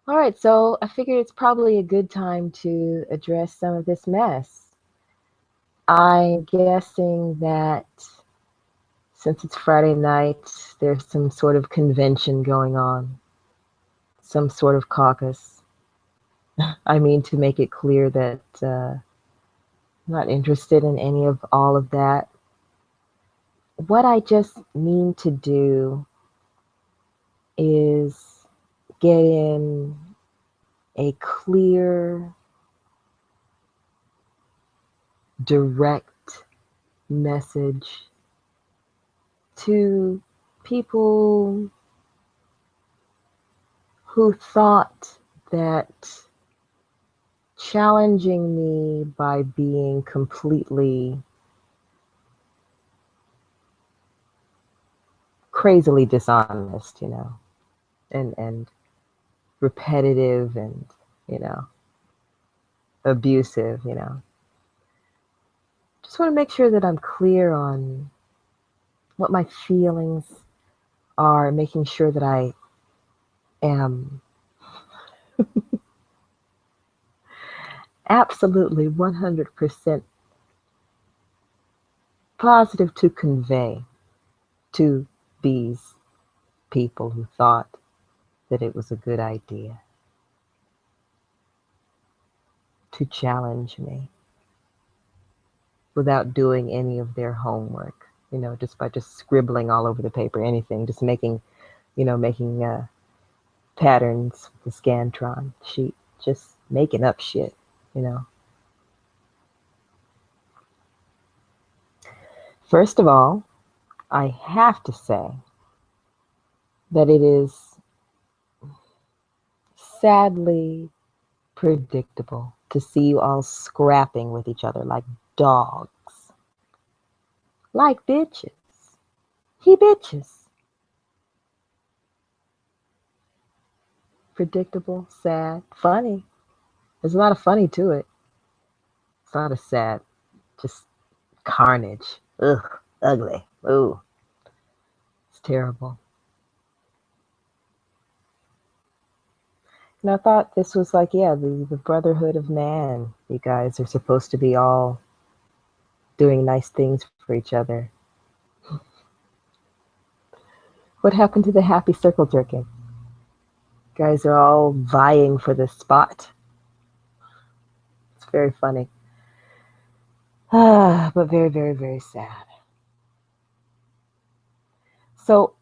All right, so I figured it's probably a good time to address some of this mess. I'm guessing that since it's Friday night, there's some sort of convention going on, some sort of caucus. I mean, to make it clear that I'm not interested in any of all of that. What I just mean to do is get in a clear, direct message to people who thought that challenging me by being completely crazily dishonest, and repetitive and, you know, abusive, Just want to make sure that I'm clear on what my feelings are, making sure that I am absolutely 100% positive to convey to these people who thought that it was a good idea to challenge me without doing any of their homework, just by just scribbling all over the paper, anything, just making patterns with the Scantron sheet, just making up shit, you know. First of all, I have to say that it is sadly predictable to see you all scrapping with each other like dogs, like bitches. He bitches. Predictable, sad, funny. There's a lot of funny to it. It's not a sad, just carnage. Ugh, ugly. Ooh, it's terrible. And I thought this was like, yeah, the brotherhood of man. You guys are supposed to be all doing nice things for each other. What happened to the happy circle jerking? You guys are all vying for the spot. It's very funny. But very, very, very sad. So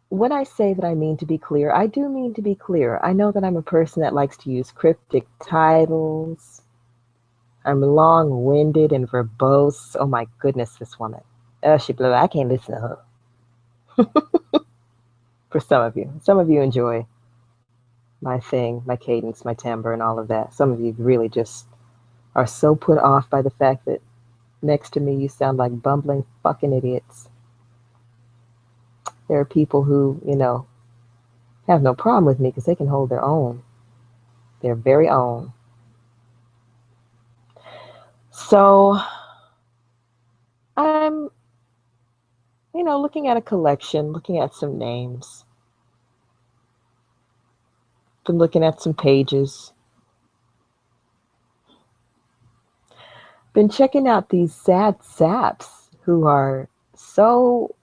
when I say that I mean to be clear, I do mean to be clear. I know that I'm a person that likes to use cryptic titles. I'm long-winded and verbose. Oh my goodness, this woman. She blew. I can't listen to her. For some of you. Some of you enjoy my thing, my cadence, my timbre, and all of that. Some of you really just are so put off by the fact that next to me you sound like bumbling fucking idiots. There are people who, have no problem with me because they can hold their own, their very own. So I'm, looking at a collection, looking at some names, been looking at some pages, been checking out these sad saps who are so,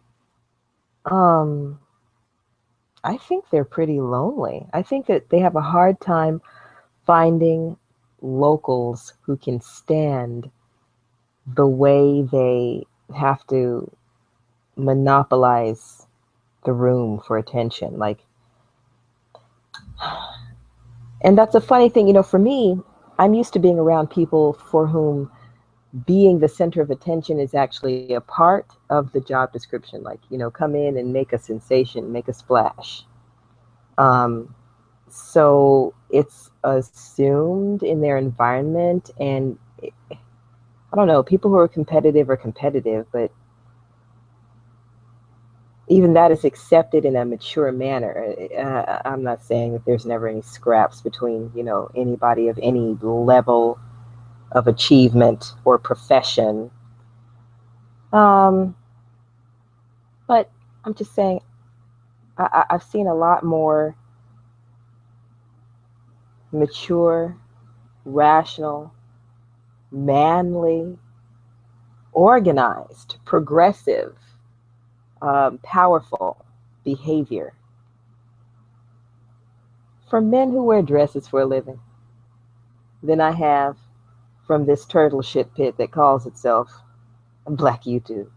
um, I think they're pretty lonely. I think that they have a hard time finding locals who can stand the way they have to monopolize the room for attention. Like, and that's a funny thing, for me, I'm used to being around people for whom being the center of attention is actually a part of the job description. Like, come in and make a sensation, make a splash. Um, so it's assumed in their environment, and I don't know, people who are competitive, but even that is accepted in a mature manner. I'm not saying that there's never any scraps between, anybody of any level of achievement or profession. Um, but I'm just saying, I've seen a lot more mature, rational, manly, organized, progressive, powerful behavior from men who wear dresses for a living than I have from this turtle shit pit that calls itself Black YouTube.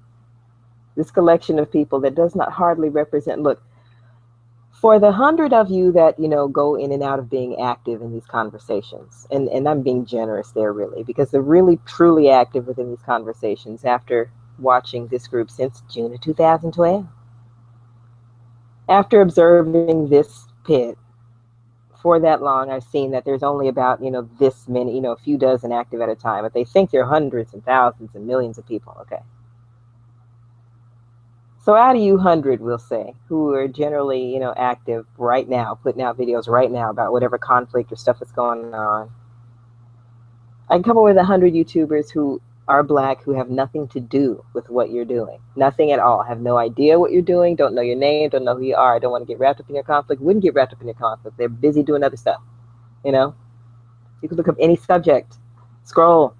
This collection of people that does not hardly represent, look, for the 100 of you that, go in and out of being active in these conversations, and I'm being generous there really, because they're really truly active within these conversations after watching this group since June of 2012. After observing this pit for that long, I've seen that there's only about, this many, a few dozen active at a time, but they think there are hundreds and thousands and millions of people, okay? So out of you 100, we'll say, who are generally, active right now, putting out videos right now about whatever conflict or stuff that's going on, I can come up with 100 YouTubers who are Black, who have nothing to do with what you're doing. Nothing at all. Have no idea what you're doing, don't know your name, don't know who you are, don't want to get wrapped up in your conflict, wouldn't get wrapped up in your conflict. They're busy doing other stuff, You can look up any subject, scroll,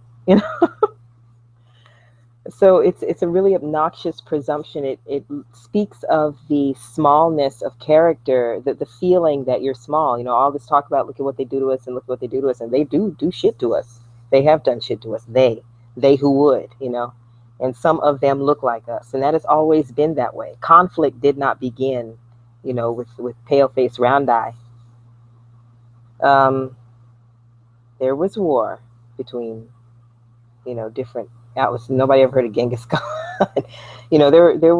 So it's a really obnoxious presumption. It speaks of the smallness of character, the feeling that you're small. All this talk about look at what they do to us and look at what they do to us, and they do shit to us. They have done shit to us. They who would, and some of them look like us, and that has always been that way. Conflict did not begin, with pale face, round eye. There was war between, different. Nobody ever heard of Genghis Khan. There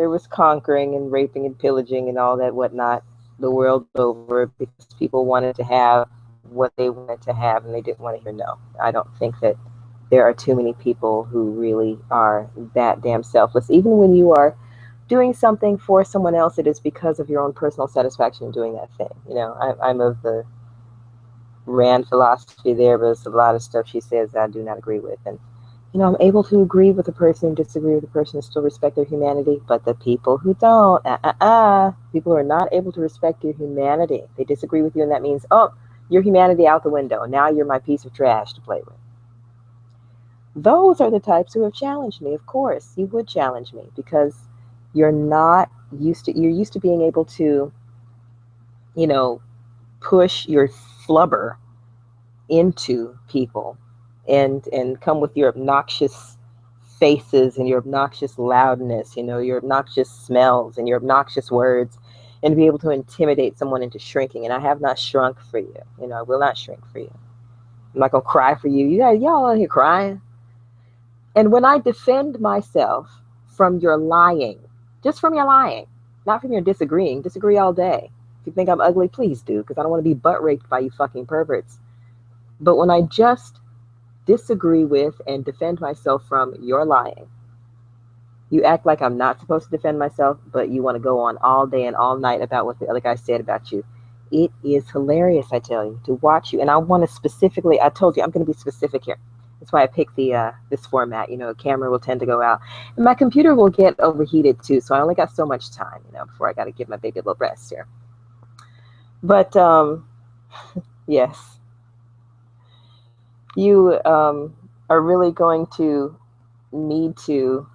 was conquering and raping and pillaging and all that whatnot the world over because people wanted to have what they wanted to have and they didn't want to hear no. I don't think that there are too many people who really are that damn selfless. Even when you are doing something for someone else, it is because of your own personal satisfaction in doing that thing. I'm of the Rand philosophy there, but there's a lot of stuff she says that I do not agree with. And, I'm able to agree with a person and disagree with a person and still respect their humanity. But the people who don't, people who are not able to respect your humanity, they disagree with you, and that means, oh, your humanity out the window. Now you're my piece of trash to play with. Those are the types who have challenged me. Of course, you would challenge me because you're used to being able to, push your flubber into people and come with your obnoxious faces and your obnoxious loudness, your obnoxious smells and your obnoxious words, and be able to intimidate someone into shrinking. And I have not shrunk for you. I will not shrink for you. I'm not going to cry for you. Y'all out here crying. And when I defend myself from your lying, just from your lying, not from your disagreeing, disagree all day. If you think I'm ugly, please do, because I don't want to be butt raped by you fucking perverts. But when I just disagree with and defend myself from your lying, you act like I'm not supposed to defend myself, but you want to go on all day and all night about what the other guy said about you. It is hilarious, I tell you, to watch you. And I want to specifically, I told you, I'm going to be specific here. That's why I picked this format. A camera will tend to go out. And my computer will get overheated too, so I only got so much time, before I got to give my baby a little rest here. But, yes. You are really going to need to,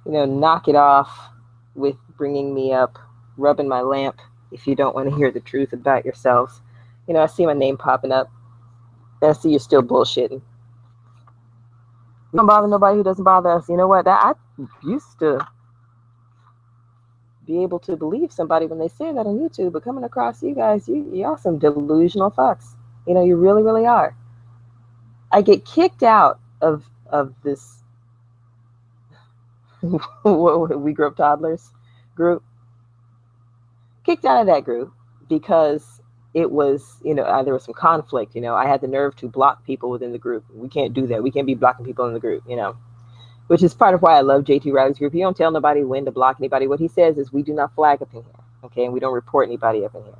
knock it off with bringing me up, rubbing my lamp if you don't want to hear the truth about yourselves. I see my name popping up. I see you're still bullshitting. We don't bother nobody who doesn't bother us. You know what? I used to be able to believe somebody when they say that on YouTube, but coming across you guys, y'all some delusional fucks. You really, really are. I get kicked out of this We Grew Up Toddlers group. Kicked out of that group because it was, there was some conflict. I had the nerve to block people within the group. We can't do that. We can't be blocking people in the group, which is part of why I love JT Riley's group. He don't tell nobody when to block anybody. What he says is we do not flag up in here, okay? And we don't report anybody up in here.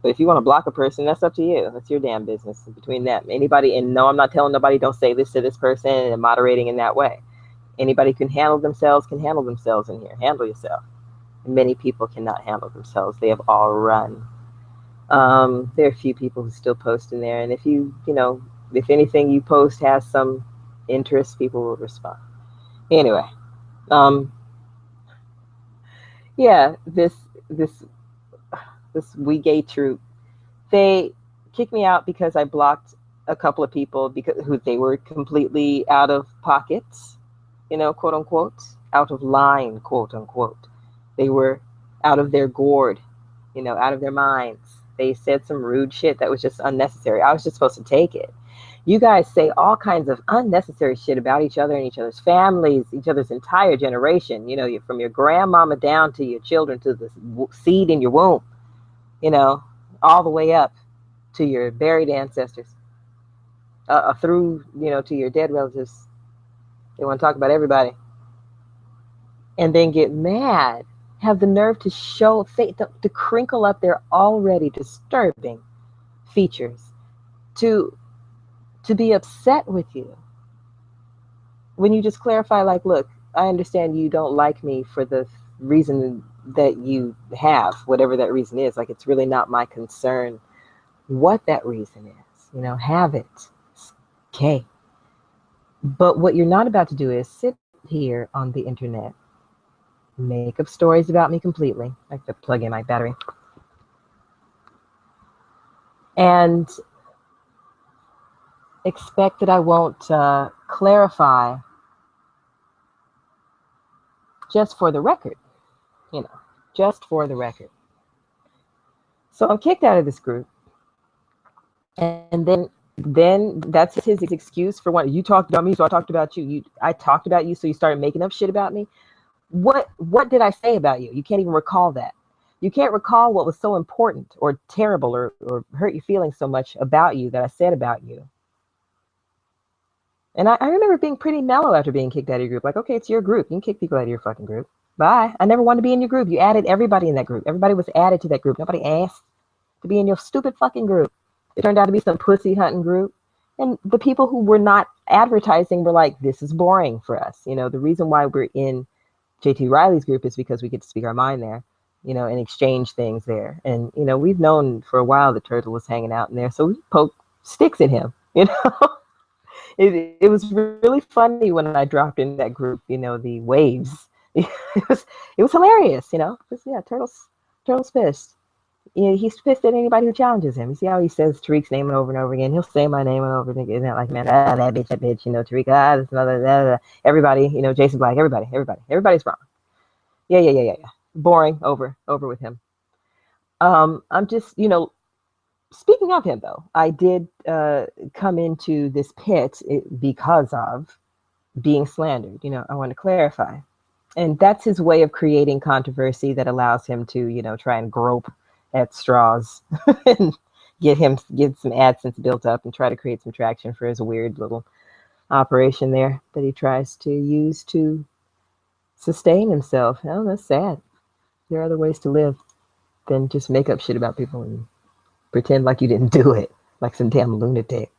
But if you want to block a person, that's up to you. That's your damn business between them. Anybody, and no, I'm not telling nobody don't say this to this person and moderating in that way. Anybody can handle themselves in here. Handle yourself. Many people cannot handle themselves. They have all run. There are a few people who still post in there, and if if anything you post has some interest, people will respond. Anyway, um, yeah, this this We Gay troop, they kicked me out because I blocked a couple of people because who they were completely out of pockets, quote unquote, out of line, quote unquote. They were out of their gourd, out of their minds. They said some rude shit that was just unnecessary. I was just supposed to take it. You guys say all kinds of unnecessary shit about each other and each other's families, each other's entire generation, from your grandmama down to your children to the seed in your womb, you know, all the way up to your buried ancestors, through, to your dead relatives. They want to talk about everybody. And then get mad, have the nerve to to crinkle up their already disturbing features, to be upset with you when you just clarify, like, look, I understand you don't like me for the reason that you have, whatever that reason is. Like, it's really not my concern what that reason is. Have it. Okay. But what you're not about to do is sit here on the internet, make up stories about me completely, like to plug in my battery, and expect that I won't clarify just for the record, just for the record. So I'm kicked out of this group. And then that's his excuse for what you talked about me, so I talked about you. I talked about you, so you started making up shit about me. What did I say about you? You can't even recall that. You can't recall what was so important or terrible or hurt your feelings so much about you that I said about you. And I remember being pretty mellow after being kicked out of your group. Like, okay, it's your group. You can kick people out of your fucking group. Bye. I never wanted to be in your group. You added everybody in that group. Everybody was added to that group. Nobody asked to be in your stupid fucking group. It turned out to be some pussy hunting group. And the people who were not advertising were like, this is boring for us. The reason why we're in JT Riley's group is because we get to speak our mind there, and exchange things there. And, we've known for a while that Turtle was hanging out in there. So we poked sticks at him, It was really funny when I dropped in that group, the waves. It was hilarious, yeah, Turtle's pissed. He's pissed at anybody who challenges him. You see how he says Tariq's name over and over again? He'll say my name over and again, like, man, that bitch, Tariq, that's another, everybody, Jason Black, everybody's wrong. Yeah. Boring, over with him. I'm just, speaking of him, though, I did come into this pit because of being slandered. I want to clarify. And that's his way of creating controversy that allows him to, try and grope at straws and get some AdSense built up and try to create some traction for his weird little operation there that he tries to use to sustain himself. Oh, that's sad. There are other ways to live than just make up shit about people and pretend like you didn't do it, like some damn lunatic.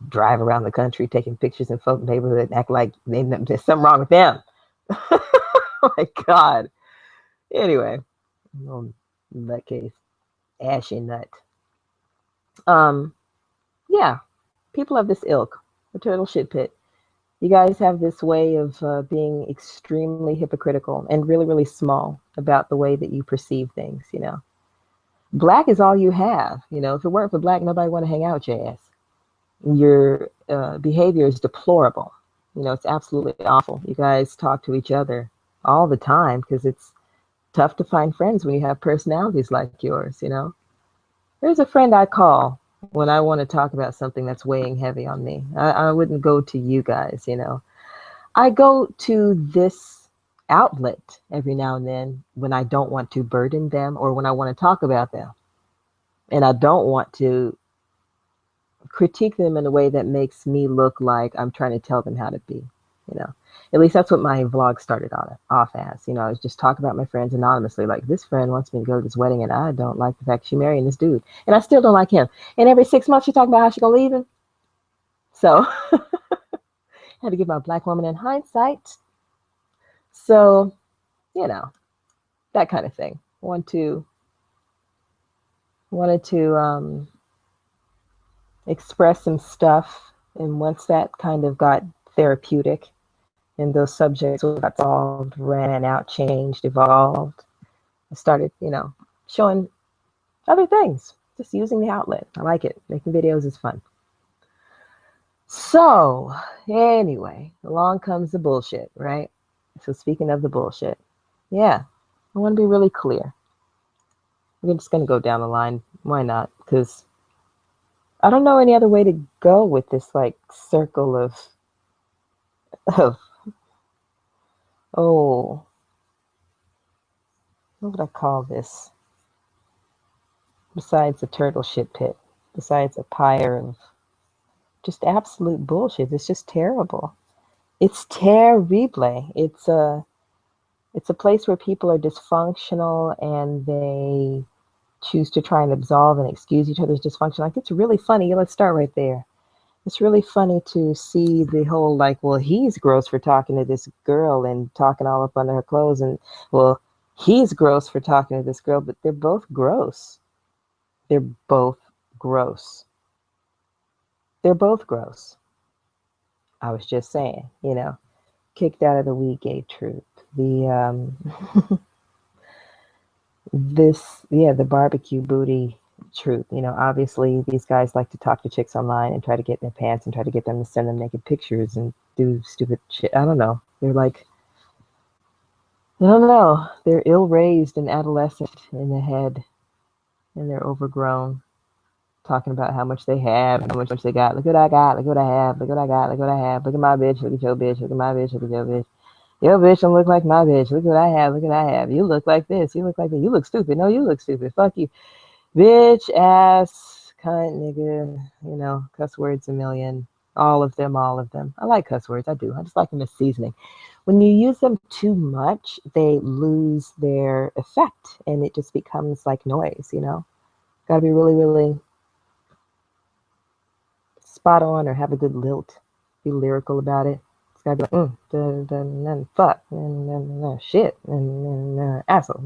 Drive around the country taking pictures in folk neighborhood and act like there's something wrong with them. Oh my God. Anyway, in that case, ashy nut. Yeah, people of this ilk, the turtle shit pit. You guys have this way of being extremely hypocritical and really, really small about the way that you perceive things, Black is all you have. If it weren't for black, nobody want to hang out with your ass. Your behavior is deplorable. It's absolutely awful. You guys talk to each other all the time because it's tough to find friends when you have personalities like yours, There's a friend I call when I want to talk about something that's weighing heavy on me. I wouldn't go to you guys, I go to this outlet every now and then when I don't want to burden them or when I want to talk about them. And I don't want to critique them in a way that makes me look like I'm trying to tell them how to be, At least that's what my vlog started off as. I was just talking about my friends anonymously. Like, this friend wants me to go to this wedding and I don't like the fact she's marrying this dude. And I still don't like him. And every 6 months she's talking about how she's going to leave him. So I had to give my black woman in hindsight. So, that kind of thing. Want to wanted to express some stuff. And once that kind of got therapeutic and those subjects got solved, ran out, changed, evolved, I started, showing other things, just using the outlet. I like it. Making videos is fun. So, anyway, along comes the bullshit, right? So, speaking of the bullshit, yeah, I want to be really clear. We're just going to go down the line. Why not? Because I don't know any other way to go with this, like, circle of, oh, what would I call this? Besides a turtle shit pit, besides a pyre of just absolute bullshit. It's just terrible. It's terrible. It's a place where people are dysfunctional and they choose to try and absolve and excuse each other's dysfunction. Like, it's really funny. Let's start right there. It's really funny to see the whole, like, well, he's gross for talking to this girl and talking all up under her clothes, and, well, he's gross for talking to this girl, but they're both gross. They're both gross. They're both gross. I was just saying, kicked out of the We Gay Troop. The the barbecue booty troop. Obviously these guys like to talk to chicks online and try to get in their pants and try to get them to send them naked pictures and do stupid shit. I don't know. They're like, I don't know. They're ill-raised and adolescent in the head, and they're overgrown, talking about how much they have, how much they got. Look what I got. Look what I have. Look what I got. Look what I have. Look at my bitch. Look at your bitch. Look at my bitch. Look at your bitch. Your bitch don't look like my bitch. Look what I have. Look what I have. You look like this. You look like that. You look stupid. No, you look stupid. Fuck you. Bitch, ass, cunt, nigga. Cuss words a million. All of them, all of them. I like cuss words. I do. I just like them as seasoning. When you use them too much, they lose their effect and it just becomes like noise, Gotta be really, really spot on or have a good lilt. Be lyrical about it. It's gotta be like, fuck, shit, asshole,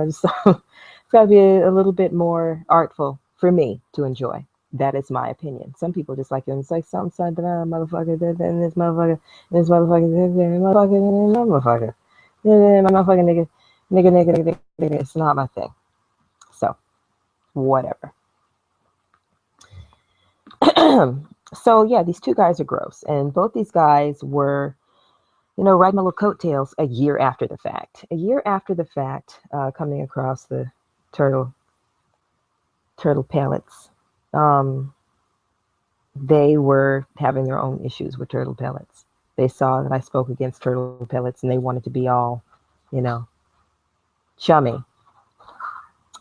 just it's gotta be a little bit more artful for me to enjoy. That is my opinion. Some people just like it. It's like some son, motherfucker, and this motherfucker, this motherfucker, motherfucker, motherfucker, nigga. It's not my thing. So, whatever. So yeah, these two guys are gross, and both these guys were, riding my little coattails a year after the fact. A year after the fact, coming across the turtle pellets. They were having their own issues with turtle pellets. They saw that I spoke against turtle pellets, and they wanted to be all, chummy.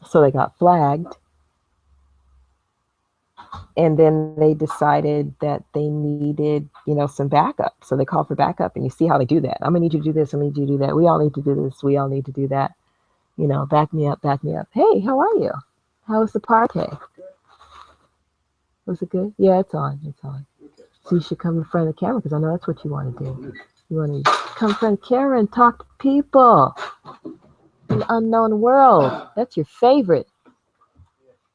So they got flagged. And then they decided that they needed, some backup. So they called for backup, and you see how they do that. I'm gonna need you to do this. I'm gonna need you to do that. We all need to do this. We all need to do that. Back me up, back me up. Hey, how are you? How was the party? Was it good? Yeah, it's on. It's on. So you should come in front of the camera because I know that's what you want to do. You want to come in front of the camera and talk to people in the unknown world. That's your favorite.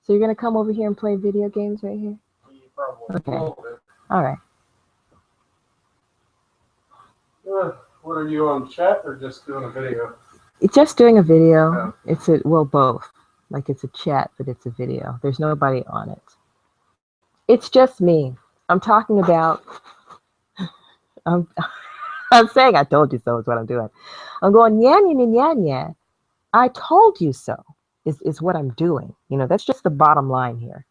So you're gonna come over here and play video games right here? Okay. All right. What are you on chat or just doing a video? It's just doing a video. Yeah. It's both. Like it's a chat, but it's a video. There's nobody on it. It's just me. I'm talking about. I'm saying I told you so is what I'm doing. I'm going yeah. I told you so. Is what I'm doing. That's just the bottom line here.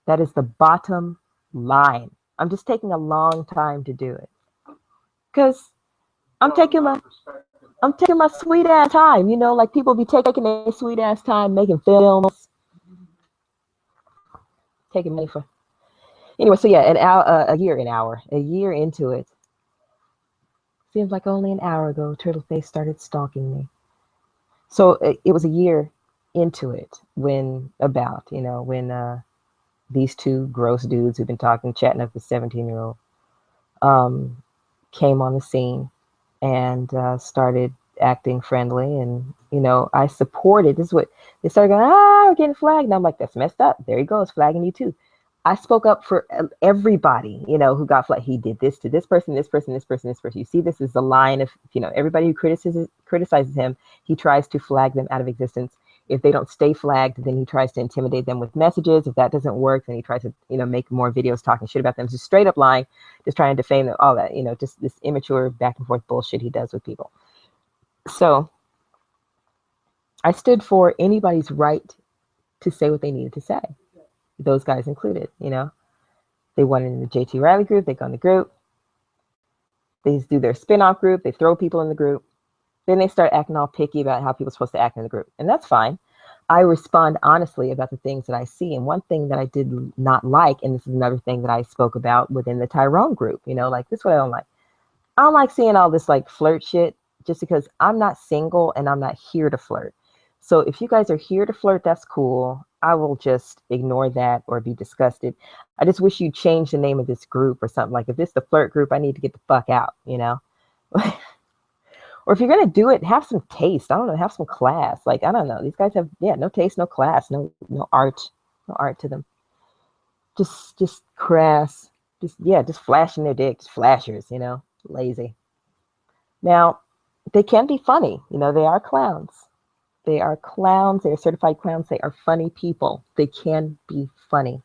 That is the bottom line. I'm just taking a long time to do it. Because I'm taking my sweet ass time. Like people be taking their sweet ass time making films. Taking money for. Anyway, so yeah, a year into it. Seems like only an hour ago, Turtleface started stalking me. So it was a year into it when these two gross dudes who've been chatting up the 17-year-old, came on the scene and started acting friendly and You know, I supported. This is what they started going. Ah, we're getting flagged. And I'm like, that's messed up. There he goes, flagging you too. I spoke up for everybody, you know, who got flagged. He did this to this person, this person, this person, this person. You see, this is the line of, you know, everybody who criticizes him, he tries to flag them out of existence. If they don't stay flagged, then he tries to intimidate them with messages. If that doesn't work, then he tries to, you know, make more videos talking shit about them. Just straight up lying, just trying to defame them, all that, you know, just this immature back and forth bullshit he does with people. So I stood for anybody's right to say what they needed to say. Those guys included, you know. They went in the JT Riley group, they go in the group, they do their spin-off group, they throw people in the group. Then they start acting all picky about how people are supposed to act in the group. And that's fine. I respond honestly about the things that I see. And one thing that I did not like, and this is another thing that I spoke about within the Tyrone group, you know, like this is what I don't like. I don't like seeing all this like flirt shit just because I'm not single and I'm not here to flirt. So if you guys are here to flirt, that's cool. I will just ignore that or be disgusted. I just wish you'd change the name of this group or something. Like if it's the flirt group, I need to get the fuck out, you know? Or if you're going to do it, have some taste. I don't know, have some class. Like, I don't know. These guys have, yeah, no taste, no class, no art to them. Just crass. Just flashing their dick, just flashers, you know, lazy. Now, they can be funny. You know, they are clowns. They are clowns. They are certified clowns. They are funny people. They can be funny.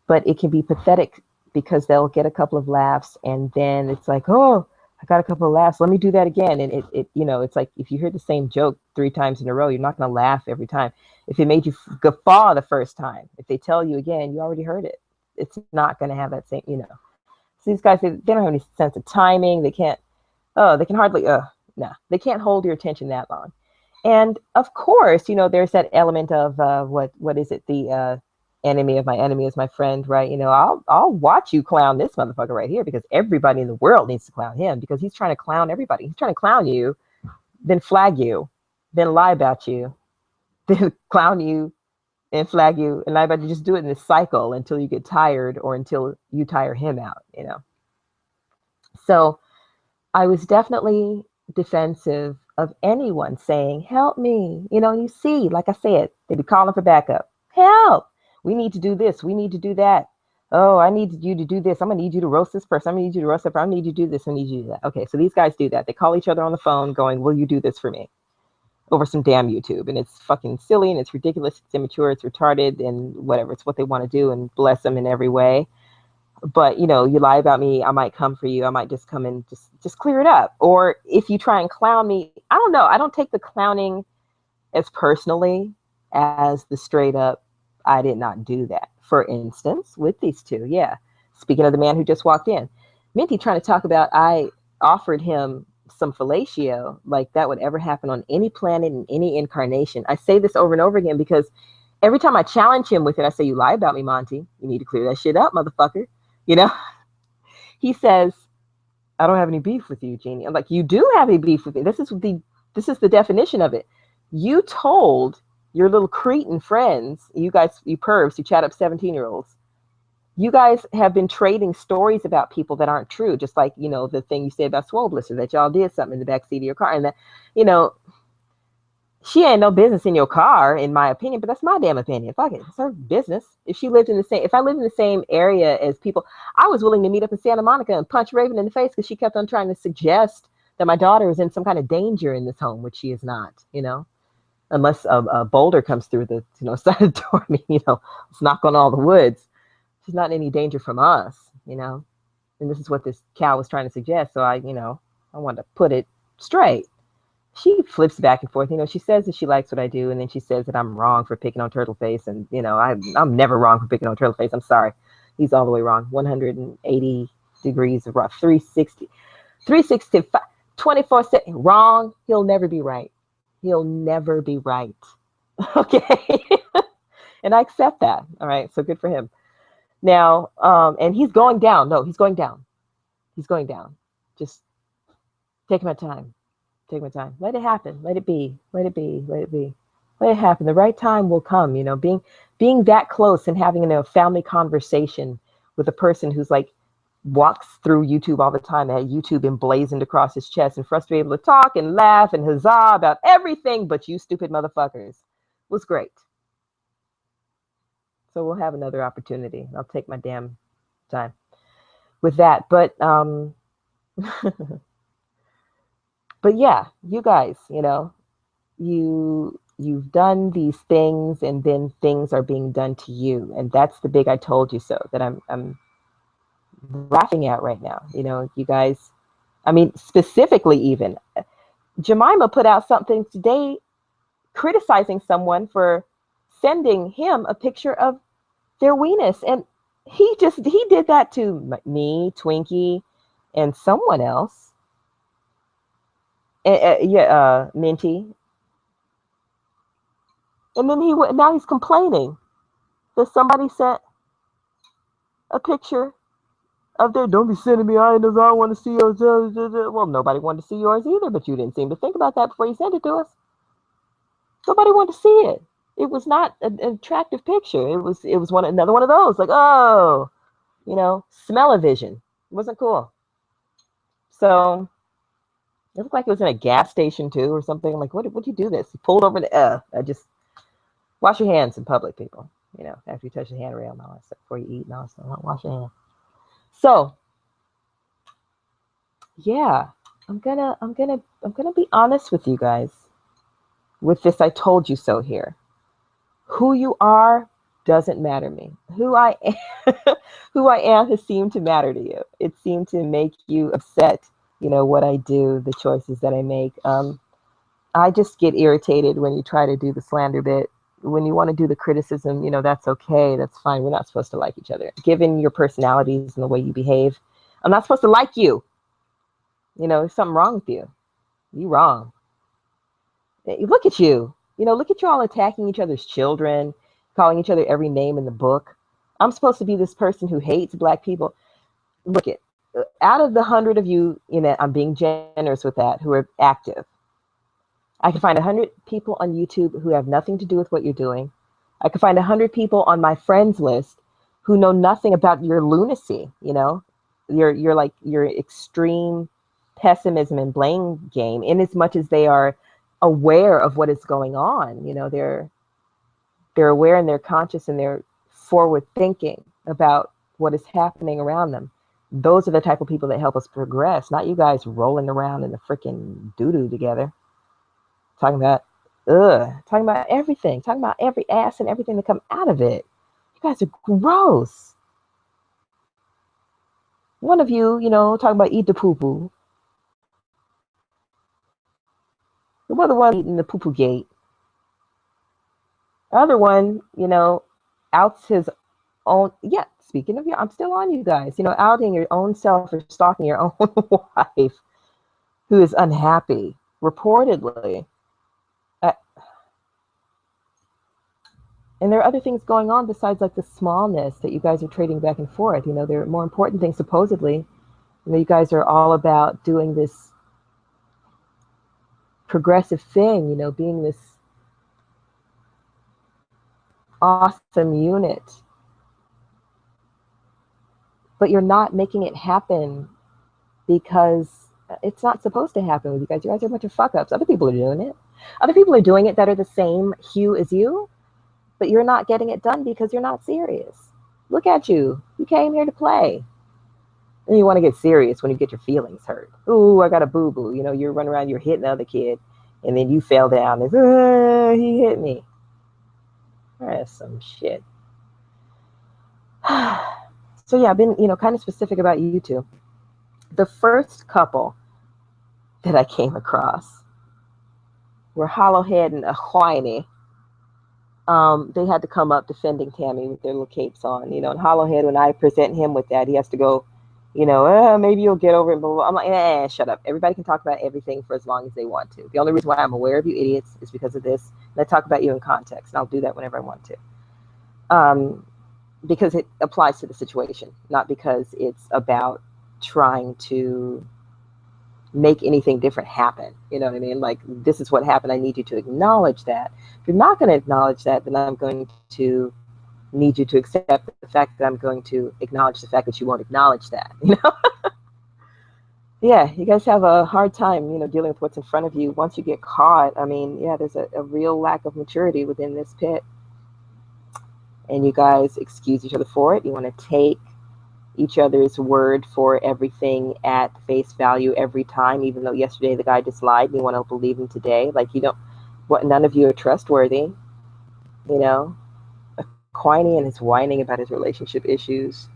But it can be pathetic because they'll get a couple of laughs and then it's like, oh, I got a couple of laughs. Let me do that again. And it you know, it's like if you hear the same joke 3 times in a row, you're not going to laugh every time. If it made you guffaw the first time, if they tell you again, you already heard it. It's not going to have that same, you know. So these guys, they don't have any sense of timing. They can't, they can hardly, they can't hold your attention that long. And of course, you know, there's that element of what is it? The enemy of my enemy is my friend, right? You know, I'll watch you clown this motherfucker right here because everybody in the world needs to clown him because he's trying to clown everybody. He's trying to clown you, then flag you, then lie about you, then clown you and flag you and lie about you. Just do it in this cycle until you get tired or until you tire him out, you know. So I was definitely defensive of anyone saying, help me. You know, you see, like I said, they'd be calling for backup. Help. We need to do this. We need to do that. Oh, I need you to do this. I'm going to need you to roast this person. I'm going to need you to roast that person. I need you to do this. I need you to do that. Okay, so these guys do that. They call each other on the phone going, will you do this for me? Over some damn YouTube. And it's fucking silly and it's ridiculous. It's immature. It's retarded and whatever. It's what they want to do and bless them in every way. But, you know, you lie about me, I might come for you. I might just come and just clear it up. Or if you try and clown me, I don't know. I don't take the clowning as personally as the straight up, I did not do that. For instance, with these two, yeah. Speaking of the man who just walked in, Minty trying to talk about I offered him some fellatio, like that would ever happen on any planet in any incarnation. I say this over and over again because every time I challenge him with it, I say, you lie about me, Monty. You need to clear that shit up, motherfucker. You know, he says, I don't have any beef with you, Jeannie. I'm like, you do have a beef with me. This is the definition of it. You told your little cretin friends, you guys, you pervs, you chat up 17-year-olds. You guys have been trading stories about people that aren't true. Just like, you know, the thing you said about Swole Blister, that y'all did something in the backseat of your car. And that, you know, she ain't no business in your car, in my opinion, but that's my damn opinion. Fuck it. It's her business. If I lived in the same area as people, I was willing to meet up in Santa Monica and punch Raven in the face because she kept on trying to suggest that my daughter is in some kind of danger in this home, which she is not, you know, unless a boulder comes through the, you know, side of the door. I mean, you know, let's knock on all the woods. She's not in any danger from us, you know, and this is what this cow was trying to suggest. So I wanted to put it straight. She flips back and forth. You know, she says that she likes what I do, and then she says that I'm wrong for picking on Turtleface. And, you know, I'm never wrong for picking on Turtleface. I'm sorry. He's all the way wrong. 180 degrees of rough. 365, 24/7. Wrong. He'll never be right. He'll never be right. Okay. And I accept that. All right. So good for him. Now, and he's going down. No, he's going down. He's going down. Just take my time. Take my time. Let it happen. Let it be. Let it be. Let it be. Let it happen. The right time will come. You know, being that close and having a family conversation with a person who's like walks through YouTube all the time, had YouTube emblazoned across his chest, and for us to be able to talk and laugh and huzzah about everything but you stupid motherfuckers was great. So we'll have another opportunity. I'll take my damn time with that. But but yeah, you guys, you've done these things, and then things are being done to you, and that's the big I told you so that I'm laughing at right now. You guys, I mean, specifically, even Jemima put out something today criticizing someone for sending him a picture of their weenus, and he did that to me, Twinkie, and someone else. Yeah, Minty. And then now he's complaining that somebody sent a picture of their, don't be sending me items, I want to see yours. Well, nobody wanted to see yours either, but you didn't seem to think about that before you sent it to us. Nobody wanted to see it. It was not an attractive picture. It was another one of those, like, oh, smell-o-vision. It wasn't cool. So it looked like it was in a gas station too, or something. I'm like, would you do this? He pulled over the I just wash your hands in public, people. After you touch the handrail and all that stuff, before you eat and all that stuff, wash your hands. So yeah, I'm gonna be honest with you guys with this I told you so here. Who you are doesn't matter to me. Who I am, who I am has seemed to matter to you. It seemed to make you upset, what I do, the choices that I make. I just get irritated when you try to do the slander bit. When you want to do the criticism, that's okay. That's fine. We're not supposed to like each other. Given your personalities and the way you behave, I'm not supposed to like you. There's something wrong with you. You wrong. Look at you. Look at you all attacking each other's children, calling each other every name in the book. I'm supposed to be this person who hates black people. Look at, out of the 100 of you, I'm being generous with that, who are active. I can find 100 people on YouTube who have nothing to do with what you're doing. I can find 100 people on my friends list who know nothing about your lunacy, your extreme pessimism and blame game, in as much as they are aware of what is going on. They're aware, and they're conscious, and they're forward thinking about what is happening around them. Those are the type of people that help us progress, not you guys rolling around in the freaking doo-doo together. Talking about everything, talking about every ass and everything that come out of it. You guys are gross. One of you, talking about eat the poo-poo. The other one eating the poo-poo gate. The other one, outs his own, yeah, speaking of you, I'm still on you guys, outing your own self or stalking your own wife who is unhappy, reportedly. And there are other things going on besides like the smallness that you guys are trading back and forth. There are more important things, supposedly. You guys are all about doing this progressive thing, being this awesome unit. But you're not making it happen because it's not supposed to happen with you guys. You guys are a bunch of fuck-ups. Other people are doing it. Other people are doing it that are the same hue as you, but you're not getting it done because you're not serious. Look at you. You came here to play. And you want to get serious when you get your feelings hurt. Ooh, I got a boo-boo. You're running around, you're hitting the other kid, and then you fell down. And he hit me. That's some shit. So yeah, I've been, kind of specific about you two. The first couple that I came across were Hollowhead and Ahwine. They had to come up defending Tammy with their little capes on, and Hollowhead, when I present him with that, he has to go, maybe you'll get over it, blah, blah, blah. I'm like, shut up. Everybody can talk about everything for as long as they want to. The only reason why I'm aware of you idiots is because of this. And I talk about you in context, and I'll do that whenever I want to. Because it applies to the situation, not because it's about trying to make anything different happen. You know what I mean? Like, this is what happened. I need you to acknowledge that. If you're not going to acknowledge that, then I'm going to need you to accept the fact that I'm going to acknowledge the fact that you won't acknowledge that. You know? Yeah, you guys have a hard time, dealing with what's in front of you. Once you get caught, I mean, yeah, there's a real lack of maturity within this pit. And you guys excuse each other for it. You want to take each other's word for everything at face value every time, even though yesterday the guy just lied and you want to believe him today. Like, none of you are trustworthy, you know? Aquinian is whining about his relationship issues,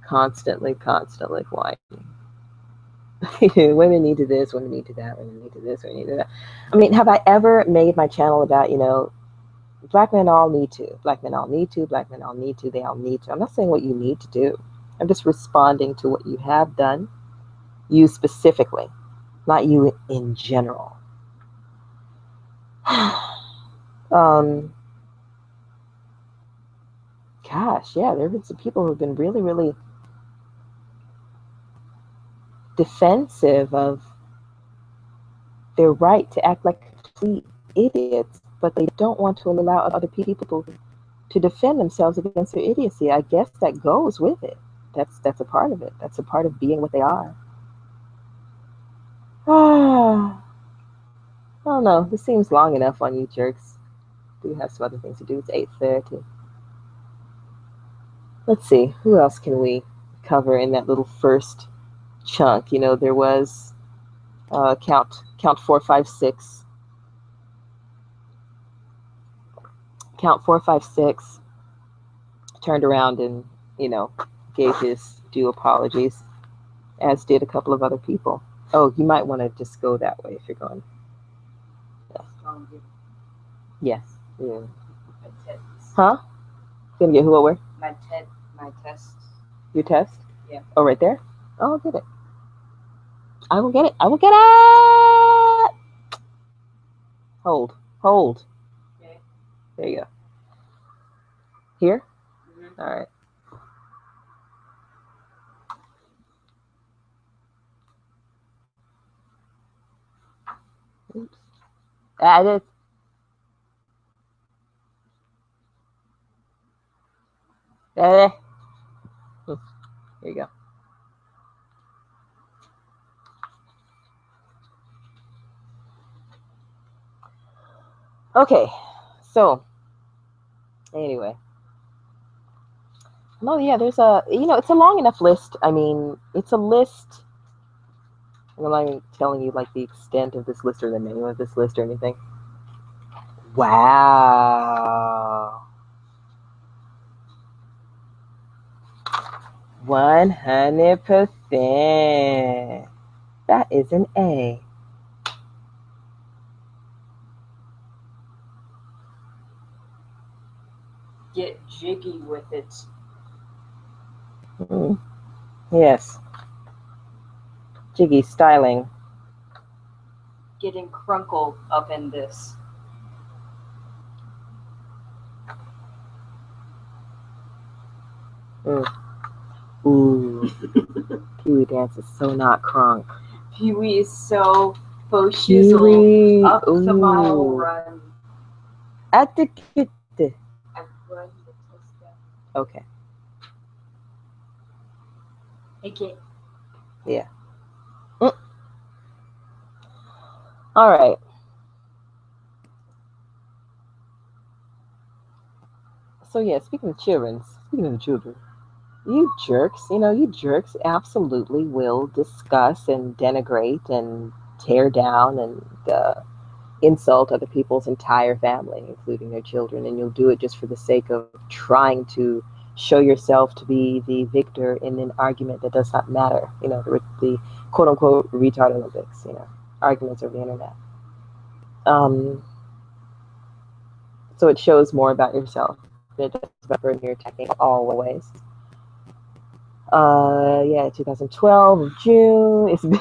constantly whining. Women need to this, women need to that, women need to this, women need to that. I mean, have I ever made my channel about, black men all need to, black men all need to, black men all need to, they all need to. I'm not saying what you need to do. I'm just responding to what you have done, you specifically, not you in general. Gosh, yeah, there have been some people who have been really, really defensive of their right to act like complete idiots, but they don't want to allow other people to defend themselves against their idiocy. I guess that goes with it. That's a part of it. That's a part of being what they are. I don't know. This seems long enough on you jerks. Do have some other things to do. It's 8:30. Let's see. Who else can we cover in that little first chunk? There was count 456. Count 456 turned around and gave his due apologies, as did a couple of other people. Oh, you might want to just go that way if you're going. Yes. Yeah. Huh? Gonna get who over? My test. Your test? Yeah. Oh, right there? Oh, I'll get it. I will get it. I will get it. Hold. Okay. There you go. Here? Mm-hmm. All right. Oops. Add it. There you go. Okay. So, anyway. No, yeah, there's it's a long enough list. I mean, it's a list. I'm not even telling you like the extent of this list or the name of this list or anything. Wow. 100%. That is an A. Get jiggy with it. Mm. Yes. Jiggy styling. Getting crunkled up in this. Ooh. Pee-wee dance is so not crunk. Pee-wee is so faux shizzle up Ooh. the mile run. At the I've run the test. Okay. Okay. Yeah. All right. So yeah, speaking of the children, you jerks absolutely will discuss and denigrate and tear down and insult other people's entire family, including their children, and you'll do it just for the sake of trying to show yourself to be the victor in an argument that does not matter. The quote unquote retard Olympics. Arguments over the internet. So it shows more about yourself than it does about the person you're attacking always. Yeah, 2012 of June. It's been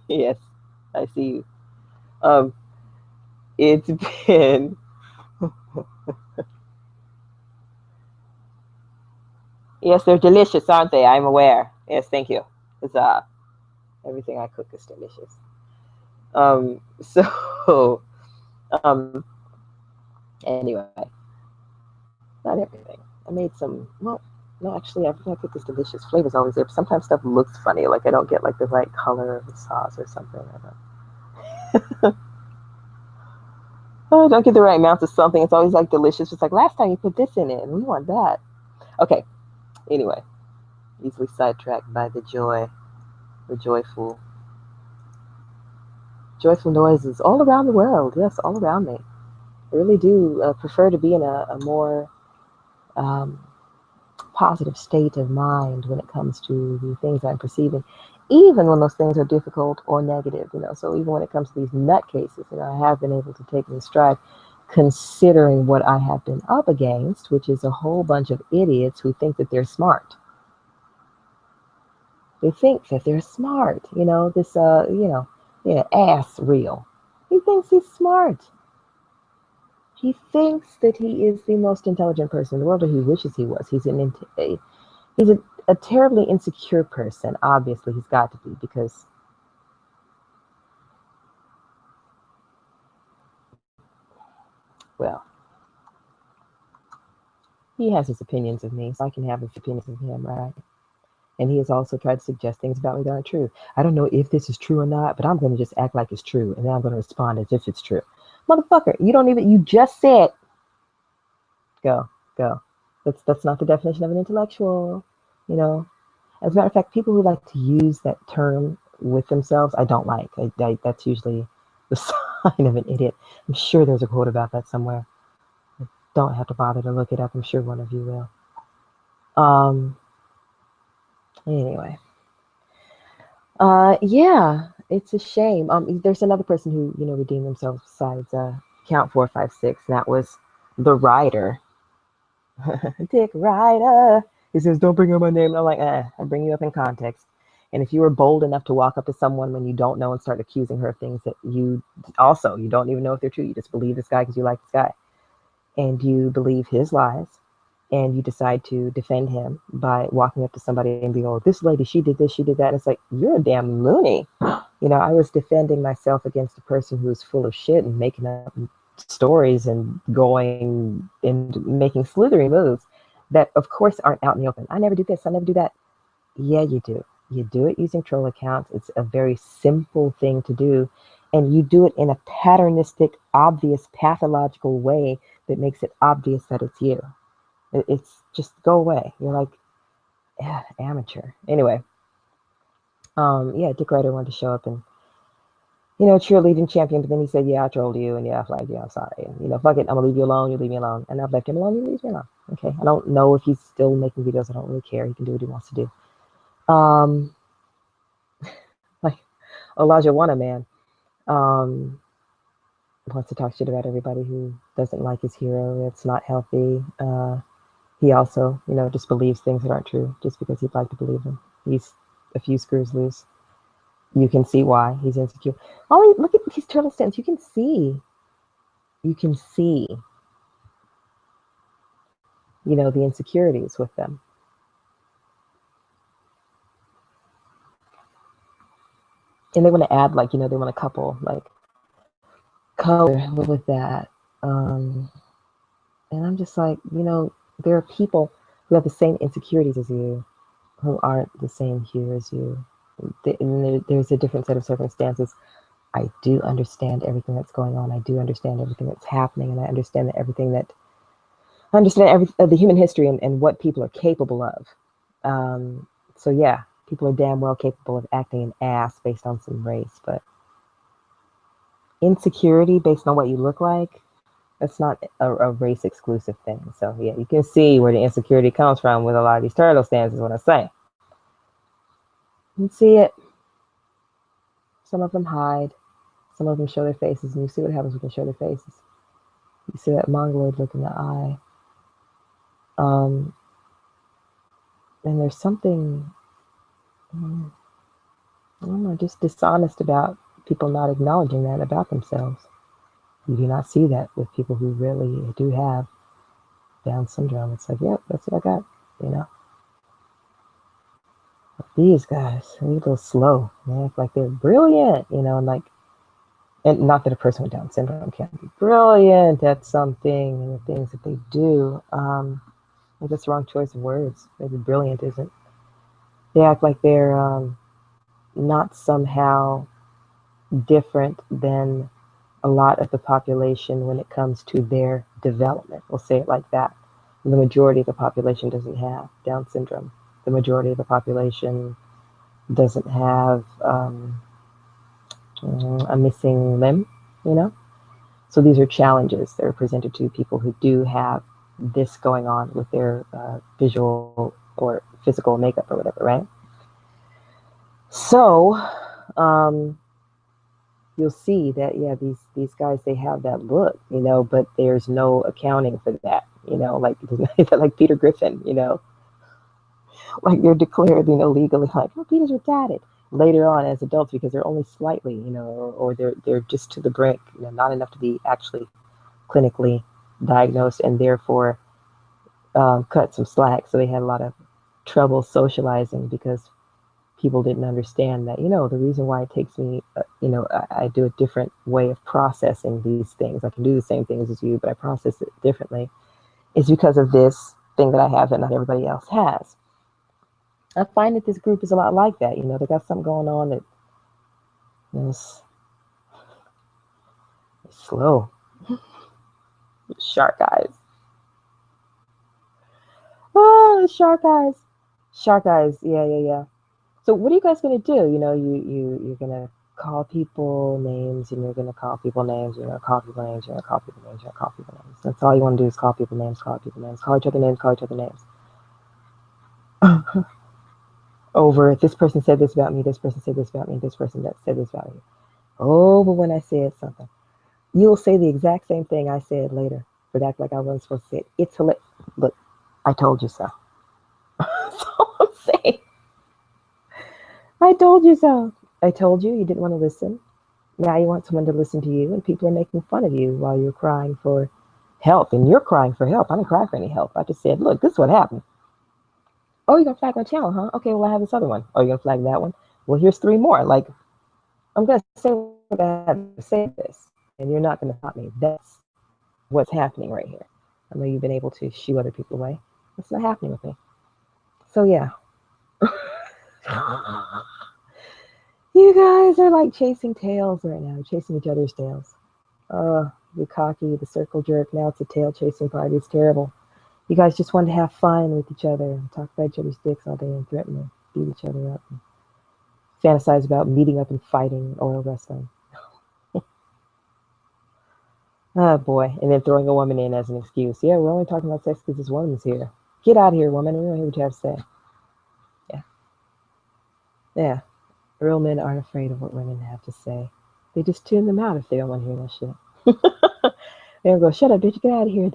yes, I see you. It's been yes, they're delicious, aren't they? I'm aware. Yes, thank you. Huzzah. Everything I cook is delicious. So anyway, not everything. I made some, well, no, actually, everything I cook is delicious. Flavor's always there, but sometimes stuff looks funny, like I don't get like the right color of the sauce or something. I don't get the right amount of something. It's always like delicious. It's like last time you put this in it, and we want that. Okay. Anyway, easily sidetracked by the joyful noises all around the world. Yes, all around me. I really do prefer to be in a more um, positive state of mind when it comes to the things I'm perceiving, even when those things are difficult or negative. So even when it comes to these nutcases, I have been able to take in stride, considering what I have been up against, which is a whole bunch of idiots who think that they're smart. They think that they're smart. This ass real. He thinks he's smart. He thinks that he is the most intelligent person in the world, or he wishes he was. He's a terribly insecure person. Obviously, he's got to be, because well, he has his opinions of me, so I can have his opinions of him, right? And he has also tried to suggest things about me that aren't true. I don't know if this is true or not, but I'm going to just act like it's true, and then I'm going to respond as if it's true. Motherfucker, you just said, go. That's not the definition of an intellectual, As a matter of fact, people who like to use that term with themselves, I don't like. That's usually the sign of an idiot. I'm sure there's a quote about that somewhere. Don't have to bother to look it up. I'm sure one of you will. Anyway. Yeah, it's a shame. There's another person who, redeemed themselves besides Count 456, and that was the writer. Dick Ryder. He says, don't bring up my name. And I'm like, I bring you up in context. And if you were bold enough to walk up to someone when you don't know and start accusing her of things that you don't even know if they're true, you just believe this guy because you like this guy, and you believe his lies, and you decide to defend him by walking up to somebody and being, oh, this lady, she did this, she did that. And it's like, you're a damn loony. I was defending myself against a person who was full of shit and making up stories and going and making slithery moves that, of course, aren't out in the open. I never do this, I never do that. Yeah, you do. You do it using troll accounts. It's a very simple thing to do. And you do it in a patternistic, obvious, pathological way that makes it obvious that it's you. It's just go away. You're like, yeah, amateur. Anyway, yeah, Dick Ryder wanted to show up and, cheerleading champion, but then he said, yeah, I trolled you, and yeah, I'm sorry. And, fuck it, I'm gonna leave you alone, you leave me alone. And I've left him alone, you leave me alone. Okay, I don't know if he's still making videos, I don't really care. He can do what he wants to do. Like Elijah Wana, man, wants to talk shit about everybody who doesn't like his hero. It's not healthy. He also, just believes things that aren't true just because he'd like to believe them. He's a few screws loose. You can see why he's insecure. Look at these turtle stands. You can see, the insecurities with them. And they want to add, they want to couple, color with that. And I'm just like, there are people who have the same insecurities as you, who aren't the same hue as you. There's a different set of circumstances. I do understand everything that's going on. I do understand everything that's happening, and I understand the human history and what people are capable of. So yeah, people are damn well capable of acting an ass based on some race, but insecurity based on what you look like, that's not a race exclusive thing. So yeah, you can see where the insecurity comes from with a lot of these turtle stands, is what I'm saying. You can see it. Some of them hide. Some of them show their faces, and you see what happens when they show their faces. You see that mongoloid look in the eye. And there's something, I don't know, just dishonest about people not acknowledging that about themselves. You do not see that with people who really do have Down syndrome. It's like, yep, that's what I got, But these guys, they're a little slow. They act like they're brilliant, and not that a person with Down syndrome can't be brilliant at something and the things that they do. Well, that's the wrong choice of words. Maybe brilliant isn't. They act like they're not somehow different than a lot of the population when it comes to their development. We'll say it like that. The majority of the population doesn't have Down syndrome. The majority of the population doesn't have a missing limb, you know? So these are challenges that are presented to people who do have this going on with their visual or physical makeup or whatever, right? So you'll see that yeah, these guys they have that look, you know, but there's no accounting for that, you know, like like Peter Griffin, you know, like they're declared, you know, legally like, oh, Peter's retarded later on as adults because they're only slightly, you know, or they're just to the brink, you know, not enough to be actually clinically diagnosed and therefore cut some slack. So they had a lot of trouble socializing because people didn't understand that, you know, the reason why it takes me, you know, I do a different way of processing these things. I can do the same things as you, but I process it differently. Is because of this thing that I have that not everybody else has. I find that this group is a lot like that. You know, they got something going on that is slow. Shark eyes. Oh, shark eyes. Shark eyes. Yeah, yeah, yeah. So what are you guys gonna do? You know, you're gonna call people names, and you're gonna call people names. You're gonna call people names. You're gonna call people names. You're gonna call people names. That's all you want to do is call people names. Call people names. Call each other names. Call each other names. Over this person said this about me. This person said this about me. This person that said this about me. Oh, but when I said something, you'll say the exact same thing I said later, but act like I wasn't supposed to say it. It's hilarious. Look, I told you so. That's all I'm saying. I told you so. I told you you didn't want to listen. Now you want someone to listen to you, and people are making fun of you while you're crying for help. And you're crying for help. I didn't cry for any help. I just said, look, this is what happened. Oh, you're going to flag my channel, huh? Okay, well, I have this other one. Oh, you're going to flag that one? Well, here's three more. Like, I'm going to say what I have to say this, and you're not going to stop me. That's what's happening right here. I know you've been able to shoo other people away. That's not happening with me. So, yeah. You guys are like chasing tails right now, chasing each other's tails. The cocky, the circle jerk. Now it's a tail chasing party. It's terrible. You guys just want to have fun with each other and talk about each other's dicks all day and threaten to beat each other up and fantasize about meeting up and fighting oil wrestling. Oh boy. And then throwing a woman in as an excuse. Yeah, we're only talking about sex because this woman's here. Get out of here, woman. We don't hear what you have to say. Yeah. Yeah. Real men aren't afraid of what women have to say. They just tune them out if they don't want to hear that shit. They don't go, shut up, bitch, get out of here.